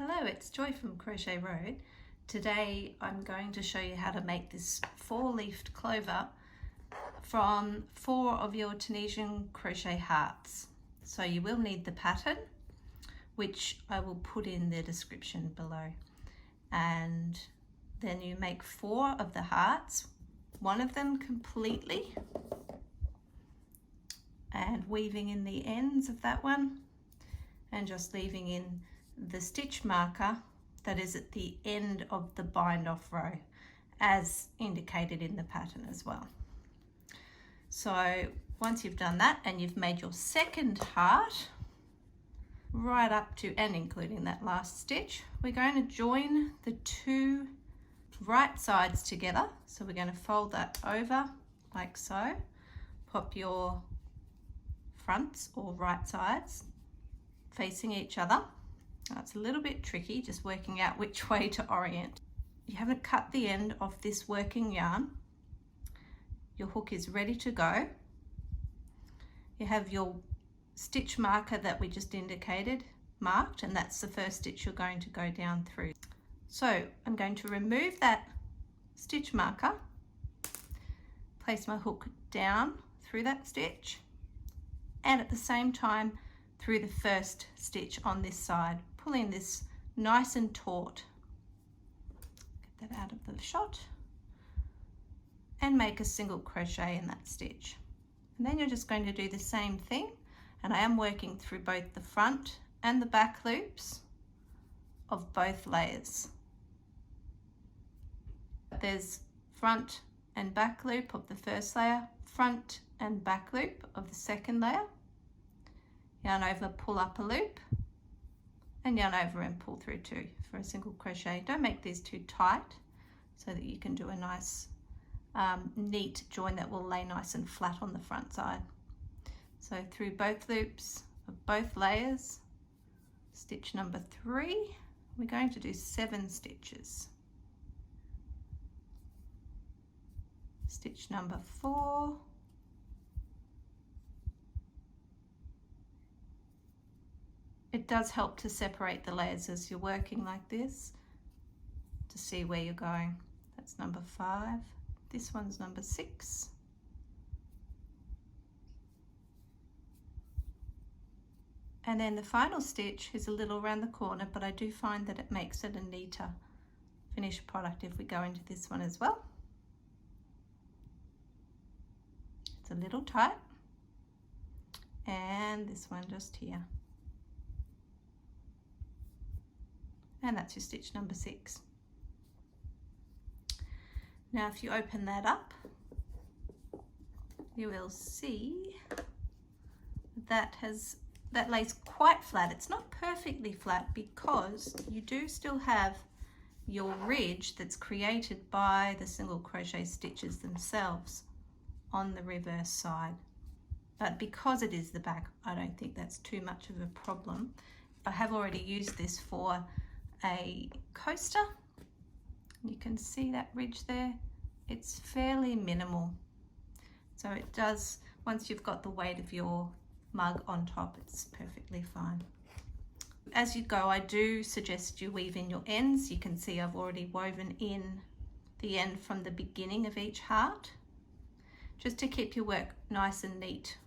Hello, it's Joy from Crochet Road. Today I'm going to show you how to make this 4-leafed clover from 4 of your Tunisian Crochet Hearts. So you will need the pattern, which I will put in the description below. And then you make 4 of the hearts, one of them completely, and weaving in the ends of that one, and just leaving in the stitch marker that is at the end of the bind off row as indicated in the pattern as well. So once you've done that and you've made your second heart right up to and including that last stitch, we're going to join the 2 right sides together. So we're going to fold that over like so, pop your fronts or right sides facing each other. It's a little bit tricky just working out which way to orient. You haven't cut the end of this working yarn. Your hook is ready to go. You have your stitch marker that we just indicated marked, and that's the first stitch you're going to go down through. So I'm going to remove that stitch marker, place my hook down through that stitch, and at the same time through the first stitch on this side, pulling this nice and taut. Get that out of the shot and make a single crochet in that stitch. And then you're just going to do the same thing, and I am working through both the front and the back loops of both layers. There's front and back loop of the first layer, front and back loop of the second layer, yarn over, pull up a loop, and yarn over and pull through 2 for a single crochet. Don't make these too tight so that you can do a nice neat join that will lay nice and flat on the front side. So through both loops of both layers, stitch number 3, we're going to do 7 stitches. Stitch number 4, it does help to separate the layers as you're working like this to see where you're going. That's number 5. This one's number 6. And then the final stitch is a little around the corner, but I do find that it makes it a neater finished product if we go into this one as well. It's a little tight. And this one just here. And that's your stitch number 6. Now if you open that up, you will see that lays quite flat. It's not perfectly flat because you do still have your ridge that's created by the single crochet stitches themselves on the reverse side. But because it is the back, I don't think that's too much of a problem. I have already used this for a coaster. You can see that ridge there. It's fairly minimal. So it does, once you've got the weight of your mug on top, it's perfectly fine. As you go, I do suggest you weave in your ends. You can see I've already woven in the end from the beginning of each heart, just to keep your work nice and neat.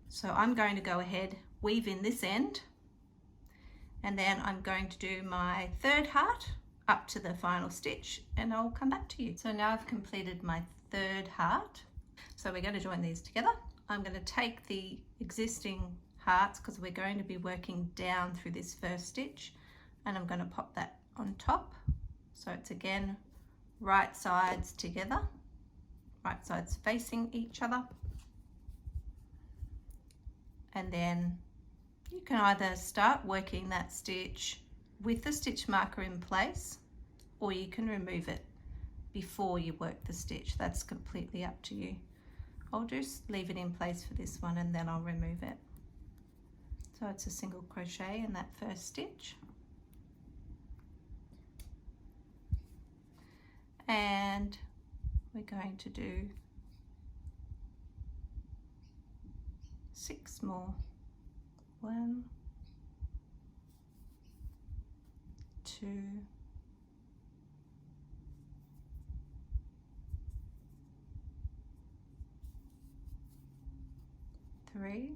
So I'm going to go ahead, weave in this end, and then I'm going to do my 3rd heart up to the final stitch, and I'll come back to you. So now I've completed my 3rd heart. So we're going to join these together. I'm going to take the existing hearts, because we're going to be working down through this first stitch, and I'm going to pop that on top. So it's again right sides together, right sides facing each other. And then you can either start working that stitch with the stitch marker in place, or you can remove it before you work the stitch. That's completely up to you. I'll just leave it in place for this one and then I'll remove it. So it's a single crochet in that first stitch. And we're going to do 6 more. 1, 2, 3,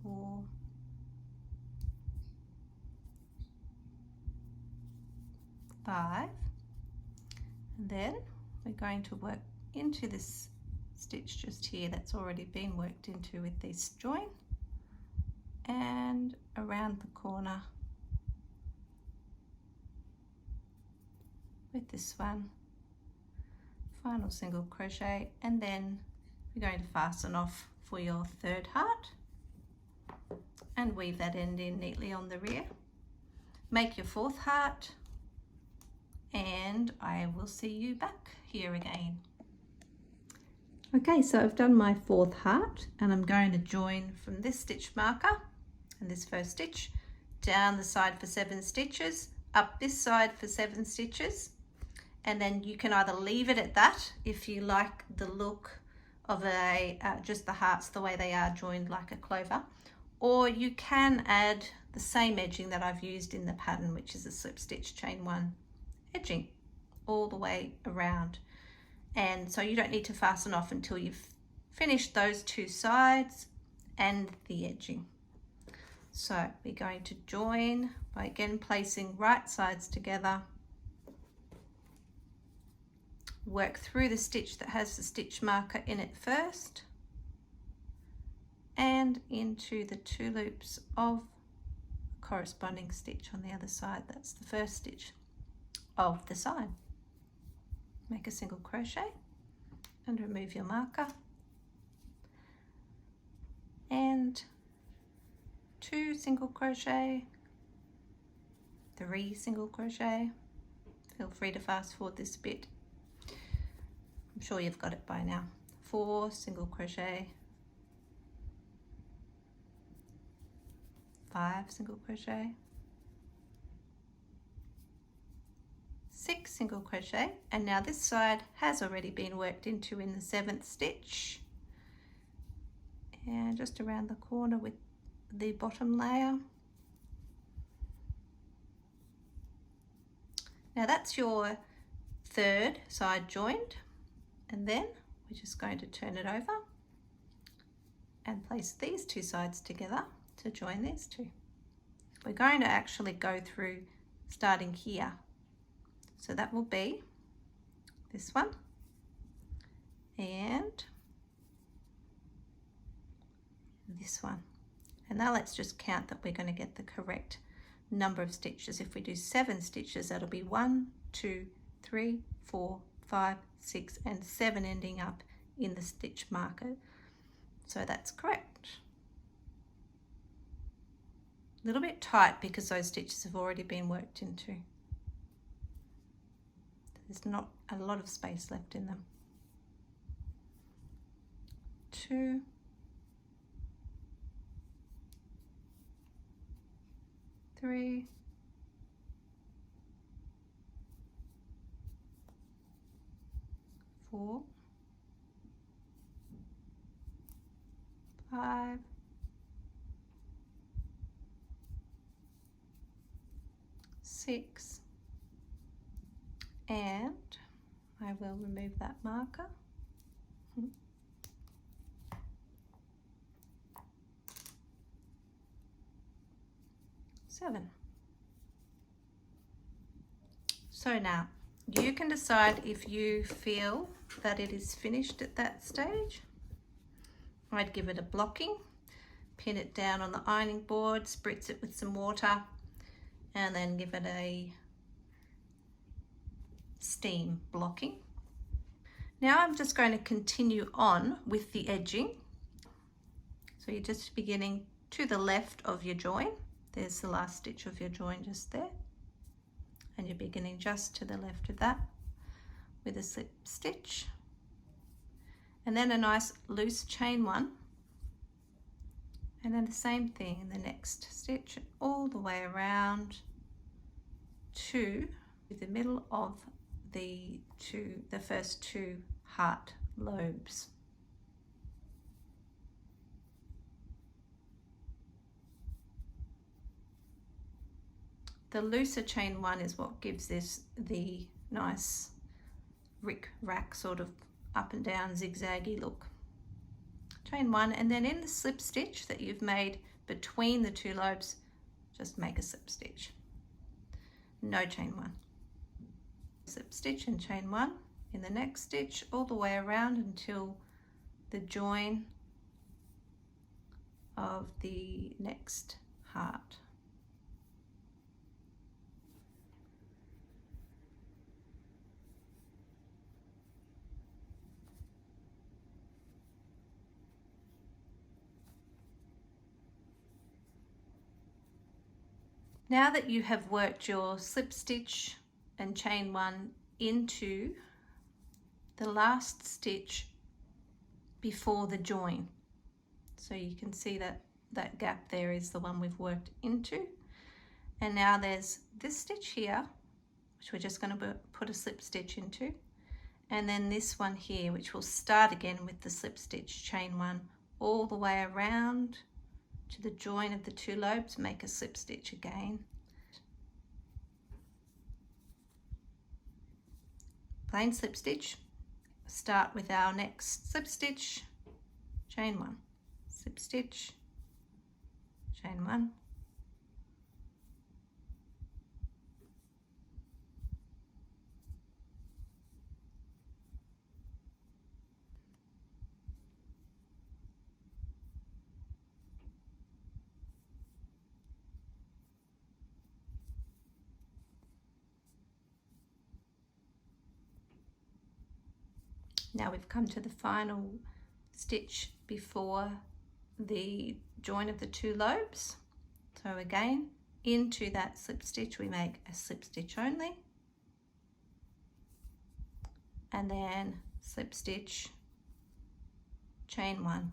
4, 5, and then we're going to work into this stitch just here that's already been worked into with this join, and around the corner with this one, final single crochet, and then we're going to fasten off for your third heart and weave that end in neatly on the rear. Make your fourth heart, and I will see you back here again. Okay, so I've done my fourth heart, and I'm going to join from this stitch marker and this first stitch down the side for 7 stitches, up this side for 7 stitches, and then you can either leave it at that if you like the look of a just the hearts the way they are joined like a clover, or you can add the same edging that I've used in the pattern, which is a slip stitch chain 1 edging all the way around. And so you don't need to fasten off until you've finished those 2 sides and the edging. So we're going to join by again placing right sides together, work through the stitch that has the stitch marker in it first, and into the 2 loops of corresponding stitch on the other side. That's the first stitch of the side. Make a single crochet and remove your marker, and 2 single crochet, 3 single crochet. Feel free to fast forward this bit, I'm sure you've got it by now. 4 single crochet, 5 single crochet, 6 single crochet, and now this side has already been worked into in the 7th stitch, and just around the corner with the bottom layer. Now that's your third side joined, and then we're just going to turn it over and place these 2 sides together to join these 2. We're going to actually go through starting here. So that will be this one and this one. And now let's just count that we're going to get the correct number of stitches. If we do 7 stitches, that'll be 1, 2, 3, 4, 5, 6, and 7 ending up in the stitch marker. So that's correct. A little bit tight because those stitches have already been worked into. There's not a lot of space left in them. 2, 3, 4, 5, 6, and I will remove that marker. 7. So now you can decide if you feel that it is finished at that stage. I'd give it a blocking, pin it down on the ironing board, spritz it with some water, and then give it a steam blocking. Now I'm just going to continue on with the edging. So you're just beginning to the left of your join. There's the last stitch of your join just there. And you're beginning just to the left of that with a slip stitch. And then a nice loose chain 1. And then the same thing in the next stitch all the way around to the middle of the first 2 heart lobes. The looser chain 1 is what gives this the nice rick-rack sort of up and down zigzaggy look. Chain 1, and then in the slip stitch that you've made between the 2 lobes, just make a slip stitch. No chain 1. Slip stitch and chain 1 in the next stitch all the way around until the join of the next heart. Now that you have worked your slip stitch and chain 1 into the last stitch before the join, so you can see that that gap there is the one we've worked into, and now there's this stitch here which we're just going to put a slip stitch into, and then this one here which will start again with the slip stitch, chain 1 all the way around to the join of the 2 lobes, make a slip stitch again, plain slip stitch, start with our next slip stitch, chain 1, slip stitch, chain 1, now we've come to the final stitch before the join of the 2 lobes. So again, into that slip stitch we make a slip stitch only, and then slip stitch, chain 1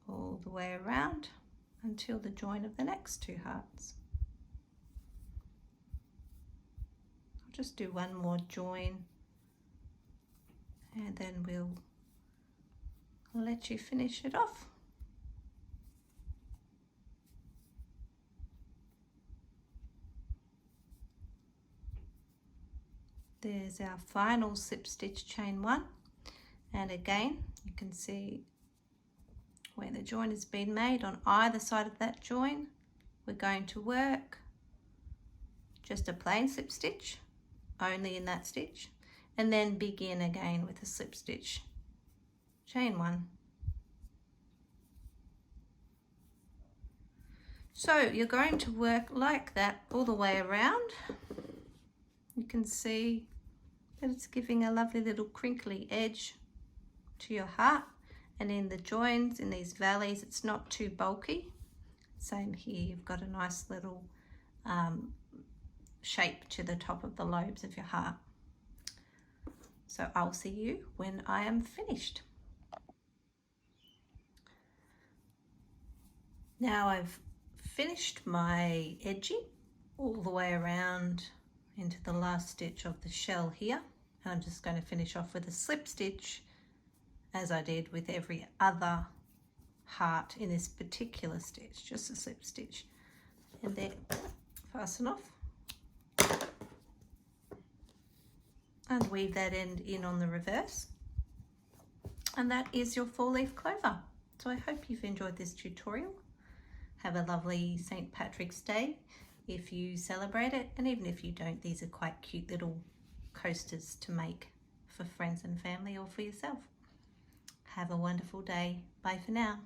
all the way around until the join of the next 2 hearts. I'll just do one more join and then we'll let you finish it off. There's our final slip stitch, chain 1, and again you can see where the join has been made. On either side of that join we're going to work just a plain slip stitch only in that stitch, and then begin again with a slip stitch, chain 1. So you're going to work like that all the way around. You can see that it's giving a lovely little crinkly edge to your heart, and in the joins, in these valleys, it's not too bulky. Same here, you've got a nice little shape to the top of the lobes of your heart. So I'll see you when I am finished. Now I've finished my edging all the way around into the last stitch of the shell here, and I'm just going to finish off with a slip stitch as I did with every other heart in this particular stitch, just a slip stitch, and then fasten off and weave that end in on the reverse, and that is your 4-leaf clover. So I hope you've enjoyed this tutorial. Have a lovely St. Patrick's Day if you celebrate it, and even if you don't, these are quite cute little coasters to make for friends and family or for yourself. Have a wonderful day. Bye for now.